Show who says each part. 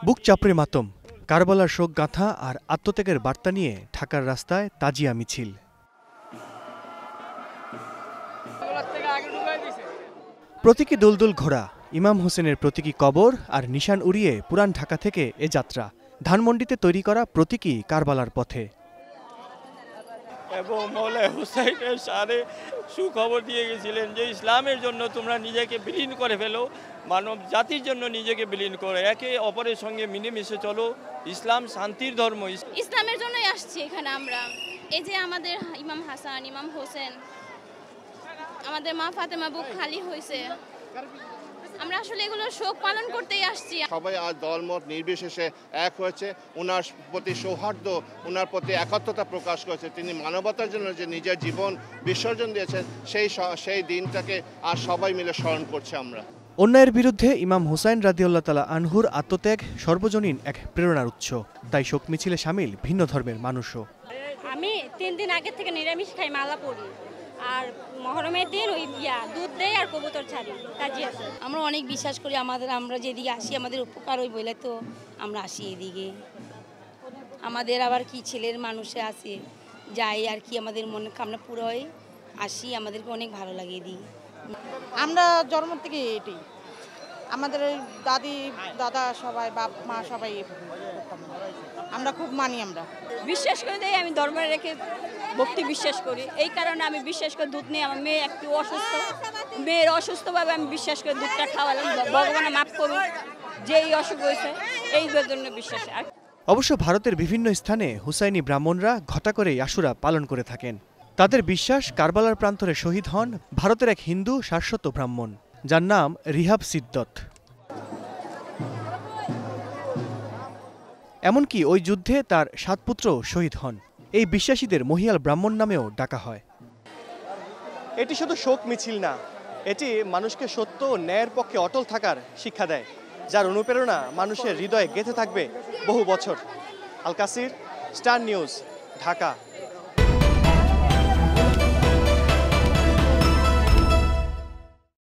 Speaker 1: বুক চাপড়ে মাতম, কারবালার শোক গাথা আর আত্মত্যাগের বার্তা নিয়ে ঢাকার রাস্তায় তাজিয়া মিছিল। প্রতীকী দুলদুল ঘোড়া, ইমাম হোসেনের প্রতীকী কবর আর নিশান উড়িয়ে পুরান ঢাকা থেকে এ যাত্রা ধানমন্ডিতে তৈরি করা প্রতীকী কারবালার পথে।
Speaker 2: এবং মওলা হুসাইনের শানে সুখবর দিয়ে গেছিলেন যে ইসলামের জন্য তোমরা নিজেকে বিলীন করে ফেলো, মানব জাতির জন্য নিজেকে বিলীন করে একে অপরের সঙ্গে মিলেমিশে চলো। ইসলাম শান্তির ধর্ম,
Speaker 3: ইসলামের জন্যই আসছি এখানে আমরা। এই যে আমাদের ইমাম হাসান, ইমাম হোসেন, আমাদের মা ফাতেমা বুক খালি হয়েছে, আমরা আসলে এগুলো শোক পালন করতেই আসছি।
Speaker 4: সবাই আজ দলমত নির্বিশেষে এক হয়েছে, ওনার প্রতি সৌহার্দ্য, ওনার প্রতি একাত্মতা প্রকাশ করেছে। তিনি মানবতার জন্য যে নিজের জীবন বিসর্জন দিয়েছেন সেই দিনটাকে আজ সবাই মিলে স্মরণ করছে আমরা।
Speaker 1: অন্যায়ের বিরুদ্ধে ইমাম হুসাইন রাদিয়াল্লাহু তাআলা আনহুর আত্মত্যাগ সর্বজনীন এক প্রেরণার উৎস, তাই শোক মিছিলে শামিল ভিন্ন ধর্মের মানুষও।
Speaker 5: আমি 3 দিন আগে থেকে নিরামিষ খাই, মালা পড়ি, আর মহরমের দিন ওই দুধ দেয় আর কবুতর ছাড়ি।
Speaker 6: আমরা অনেক বিশ্বাস করি, আমরা যেদিকে আসি আমাদের উপকার ওই বলে তো আমরা আসি এদিকে। আমাদের আবার কি ছেলের মানুষে আসে যাই আর কি, আমাদের মনে কামনা পুরো হয়, আসি, আমাদেরকে অনেক ভালো লাগে এদিকে।
Speaker 7: আমরা জন্ম থেকে এটাই, আমাদের ওই দাদি দাদা সবাই, বাপ মা সবাই আমরা খুব মানি। আমরা
Speaker 5: বিশ্বাস করে দেই, আমি ধর্ম রেখে ভক্তি বিশ্বাস করি, এই কারণে আমি বিশ্বাস করি দুধ নিয়ে। আমার মেয়ে একটু অসুস্থ, মেয়ের অসুস্থভাবে আমি বিশ্বাস করি দুধটা খাওয়ালাম, ভগবানে মাফ করুন যেই অসুখ হয়েছে, এই জন্য বিশ্বাস।
Speaker 1: অবশ্য ভারতের বিভিন্ন স্থানে হুসাইনি ব্রাহ্মণরা ঘটা করেই আশুরা পালন করে থাকেন। তাদের বিশ্বাস কারবালার প্রান্তরে শহীদ হন ভারতের এক হিন্দু শাশ্বত ব্রাহ্মণ, যার নাম রিহাব সিদ্দত। এমনকি ওই যুদ্ধে তার 7 পুত্র শহীদ হন। এই বিশ্বাসীদের মহিয়াল ব্রাহ্মণ নামেও ডাকা হয়।
Speaker 8: এটি শুধু শোক মিছিল না, এটি মানুষকে সত্য ও ন্যায়ের পক্ষে অটল থাকার শিক্ষা দেয়, যার অনুপ্রেরণা মানুষের হৃদয়ে গেঁথে থাকবে বহু বছর। আল কাসির, স্টার নিউজ, ঢাকা।